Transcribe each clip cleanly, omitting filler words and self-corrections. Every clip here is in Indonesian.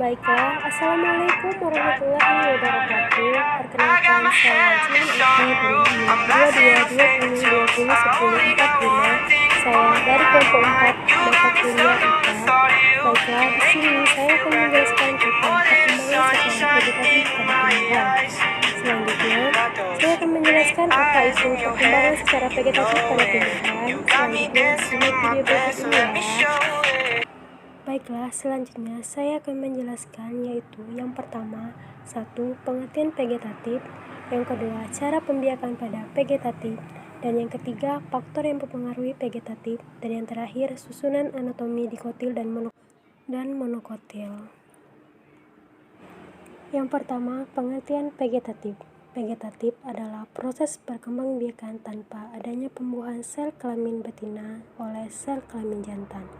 Baiklah, Assalamualaikum warahmatullahi wabarakatuh. Perkenalkan, saya Jian Akti dari NIM 2220201045. Saya dari kelompok 4 mata kuliah IPA. Baiklah, di sini saya akan menjelaskan tentang perkembangan secara vegetatif pada tumbuhan. Selanjutnya, saya akan menjelaskan apa itu perkembangan secara vegetatif pada tumbuhan. Selanjutnya, simak video berikut ini ya. Baiklah, selanjutnya saya akan menjelaskan yaitu yang pertama, satu, pengertian vegetatif, yang kedua, cara pembiakan pada vegetatif, dan yang ketiga, faktor yang mempengaruhi vegetatif, dan yang terakhir, susunan anatomi dikotil dan monokotil. Yang pertama, pengertian vegetatif. Vegetatif adalah proses perkembangbiakan tanpa adanya pembuahan sel kelamin betina oleh sel kelamin jantan.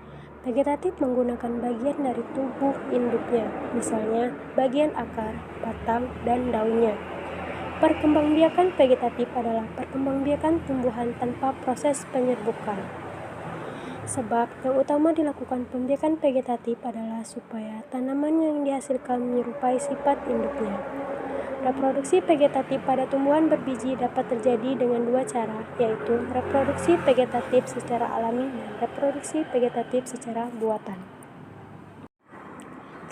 Vegetatif menggunakan bagian dari tubuh induknya, misalnya bagian akar, batang, dan daunnya. Perkembangbiakan vegetatif adalah perkembangbiakan tumbuhan tanpa proses penyerbukan. Sebab yang utama dilakukan pembiakan vegetatif adalah supaya tanaman yang dihasilkan menyerupai sifat induknya. Reproduksi vegetatif pada tumbuhan berbiji dapat terjadi dengan dua cara, yaitu reproduksi vegetatif secara alami dan reproduksi vegetatif secara buatan.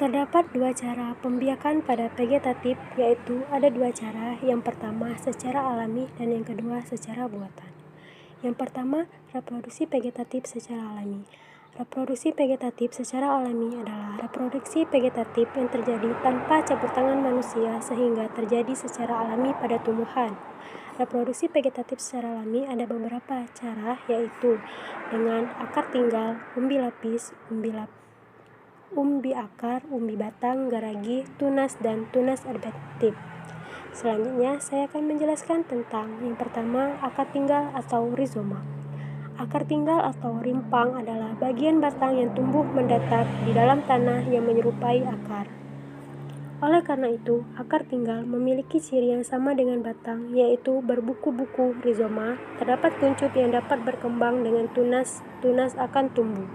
Terdapat dua cara pembiakan pada vegetatif, yaitu ada dua cara, yang pertama secara alami dan yang kedua secara buatan. Yang pertama, reproduksi vegetatif secara alami. Reproduksi vegetatif secara alami adalah reproduksi vegetatif yang terjadi tanpa campur tangan manusia sehingga terjadi secara alami pada tumbuhan. Reproduksi vegetatif secara alami ada beberapa cara, yaitu dengan akar tinggal, umbi lapis, umbi akar, umbi batang, geragi, tunas, dan tunas adventif. Selanjutnya, saya akan menjelaskan tentang yang pertama, akar tinggal atau rizoma. Akar tinggal atau rimpang adalah bagian batang yang tumbuh mendatar di dalam tanah yang menyerupai akar. Oleh karena itu, akar tinggal memiliki ciri yang sama dengan batang, yaitu berbuku-buku rizoma. Terdapat kuncup yang dapat berkembang dengan tunas akan tumbuh.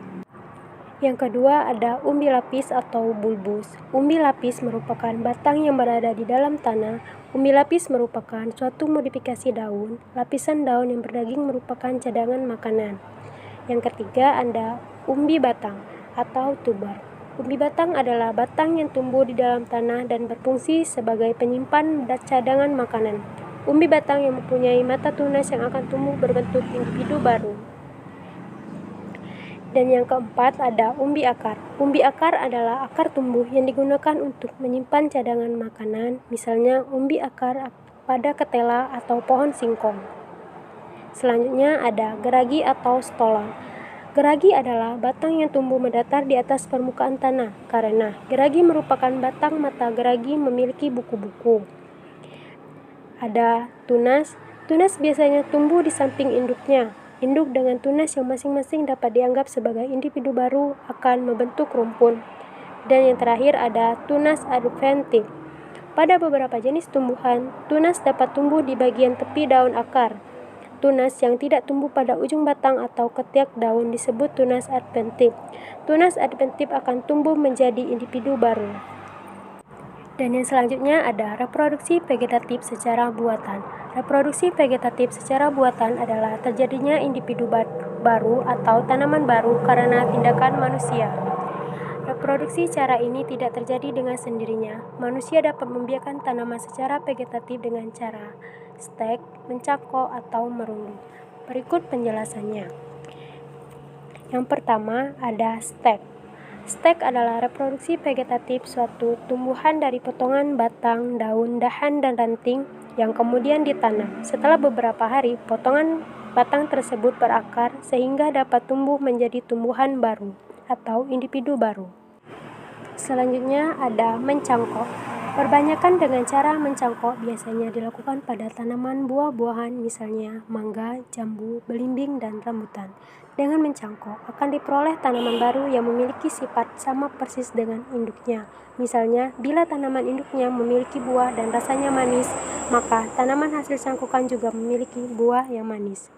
Yang kedua ada umbi lapis atau bulbus. Umbi lapis merupakan batang yang berada di dalam tanah. Umbi lapis merupakan suatu modifikasi daun. Lapisan daun yang berdaging merupakan cadangan makanan. Yang ketiga ada umbi batang atau tuber. Umbi batang adalah batang yang tumbuh di dalam tanah dan berfungsi sebagai penyimpan cadangan makanan. Umbi batang yang mempunyai mata tunas yang akan tumbuh berbentuk individu baru. Dan yang keempat ada umbi akar. Umbi akar adalah akar tumbuh yang digunakan untuk menyimpan cadangan makanan, misalnya umbi akar pada ketela atau pohon singkong. Selanjutnya ada geragi atau stolon. Geragi adalah batang yang tumbuh mendatar di atas permukaan tanah, karena geragi merupakan batang mata geragi memiliki buku-buku. Ada tunas. Tunas biasanya tumbuh di samping induknya. Induk dengan tunas yang masing-masing dapat dianggap sebagai individu baru akan membentuk rumpun. Dan yang terakhir ada tunas adventif. Pada beberapa jenis tumbuhan, tunas dapat tumbuh di bagian tepi daun akar. Tunas yang tidak tumbuh pada ujung batang atau ketiak daun disebut tunas adventif. Tunas adventif akan tumbuh menjadi individu baru. Dan yang selanjutnya ada reproduksi vegetatif secara buatan. Reproduksi vegetatif secara buatan adalah terjadinya individu baru atau tanaman baru karena tindakan manusia. Reproduksi cara ini tidak terjadi dengan sendirinya. Manusia dapat membiarkan tanaman secara vegetatif dengan cara stek, mencangkok, atau merunduk. Berikut penjelasannya. Yang pertama ada stek. Stek adalah reproduksi vegetatif suatu tumbuhan dari potongan batang, daun, dahan, dan ranting yang kemudian ditanam. Setelah beberapa hari, potongan batang tersebut berakar sehingga dapat tumbuh menjadi tumbuhan baru atau individu baru. Selanjutnya ada mencangkok. Perbanyakan dengan cara mencangkok biasanya dilakukan pada tanaman buah-buahan, misalnya mangga, jambu, belimbing, dan rambutan. Dengan mencangkok akan diperoleh tanaman baru yang memiliki sifat sama persis dengan induknya. Misalnya, bila tanaman induknya memiliki buah dan rasanya manis, maka tanaman hasil cangkokan juga memiliki buah yang manis.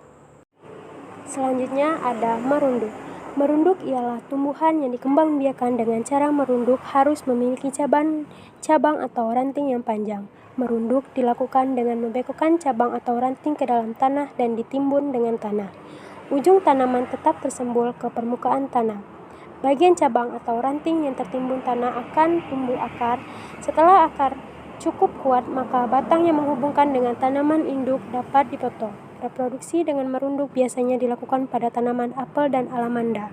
Selanjutnya ada merunduk. Merunduk ialah tumbuhan yang dikembangbiakan dengan cara merunduk harus memiliki cabang atau ranting yang panjang. Merunduk dilakukan dengan membekokkan cabang atau ranting ke dalam tanah dan ditimbun dengan tanah. Ujung tanaman tetap tersembul ke permukaan tanah. Bagian cabang atau ranting yang tertimbun tanah akan tumbuh akar. Setelah akar cukup kuat, maka batang yang menghubungkan dengan tanaman induk dapat dipotong. Reproduksi dengan merunduk biasanya dilakukan pada tanaman apel dan alamanda.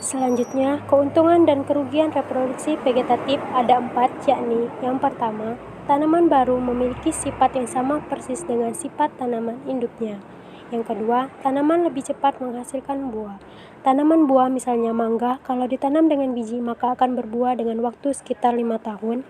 Selanjutnya, keuntungan dan kerugian reproduksi vegetatif ada 4, yakni yang pertama, tanaman baru memiliki sifat yang sama persis dengan sifat tanaman induknya. Yang kedua, tanaman lebih cepat menghasilkan buah. Tanaman buah misalnya mangga, kalau ditanam dengan biji maka akan berbuah dengan waktu sekitar 5 tahun.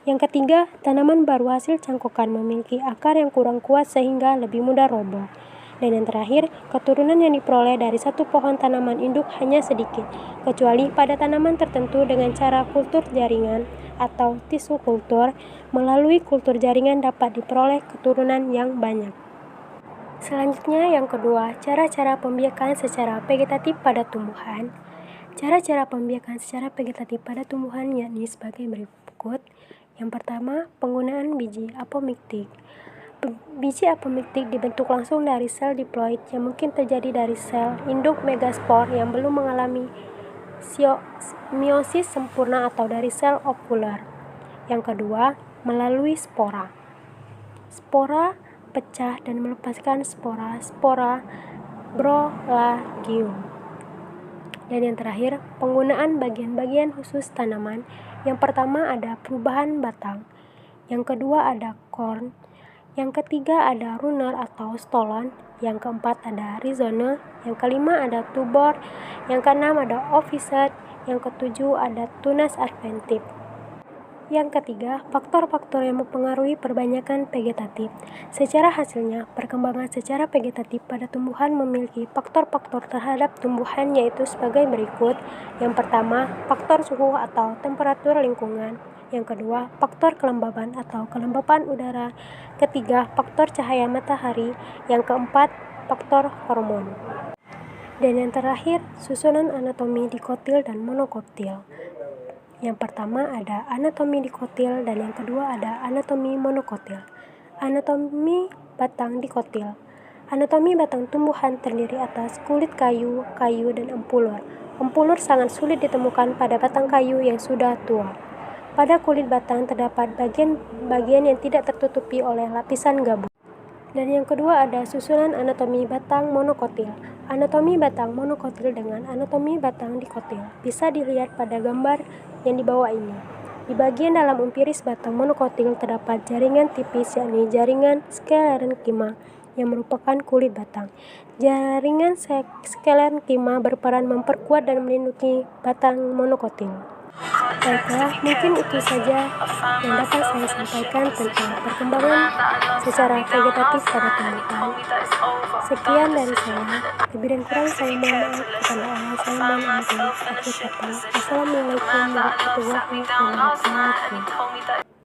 Yang ketiga, tanaman baru hasil cangkokan memiliki akar yang kurang kuat sehingga lebih mudah roboh. Dan yang terakhir, keturunan yang diperoleh dari satu pohon tanaman induk hanya sedikit, kecuali pada tanaman tertentu dengan cara kultur jaringan atau tisu kultur. Melalui kultur jaringan dapat diperoleh keturunan yang banyak. Selanjutnya yang kedua, cara-cara pembiakan secara vegetatif pada tumbuhan. Cara-cara pembiakan secara vegetatif pada tumbuhan yakni sebagai berikut. Yang pertama, penggunaan biji apomiktik. Biji apomiktik dibentuk langsung dari sel diploid yang mungkin terjadi dari sel induk megaspor yang belum mengalami meiosis sempurna atau dari sel ovular. Yang kedua, melalui spora. Spora pecah dan melepaskan spora brolagium. Dan yang terakhir, penggunaan bagian-bagian khusus tanaman. Yang pertama ada perubahan batang. Yang kedua ada corn. Yang ketiga ada runner atau stolon. Yang keempat ada rhizome. Yang kelima ada tubor. Yang keenam ada oviscid. Yang ketujuh ada tunas adventif. Yang ketiga, faktor-faktor yang mempengaruhi perbanyakan vegetatif. Secara hasilnya, perkembangan secara vegetatif pada tumbuhan memiliki faktor-faktor terhadap tumbuhan yaitu sebagai berikut. Yang pertama, faktor suhu atau temperatur lingkungan. Yang kedua, faktor kelembaban atau kelembapan udara. Ketiga, faktor cahaya matahari. Yang keempat, faktor hormon. Dan yang terakhir, susunan anatomi dikotil dan monokotil. Yang pertama ada anatomi dikotil dan yang kedua ada anatomi monokotil. Anatomi batang dikotil. Anatomi batang tumbuhan terdiri atas kulit kayu, dan empulur. Empulur sangat sulit ditemukan pada batang kayu yang sudah tua. Pada kulit batang terdapat bagian yang tidak tertutupi oleh lapisan gabus. Dan yang kedua ada susunan anatomi batang monokotil. Anatomi batang monokotil dengan anatomi batang dikotil bisa dilihat pada gambar yang di bawah ini. Di bagian dalam empiris batang monokotil terdapat jaringan tipis yakni jaringan sklerenkima yang merupakan kulit batang. Jaringan sklerenkima berperan memperkuat dan melindungi batang monokotil. Baiklah, mungkin itu saja yang dapat saya sampaikan tentang perkembangan secara vegetatif pada tumbuhan. Sekian dari saya. Lebih dan kurang saya mohon maaf kepada Allah. Saya mohon ampun. Akhir kata, Assalamualaikum warahmatullahi wabarakatuh.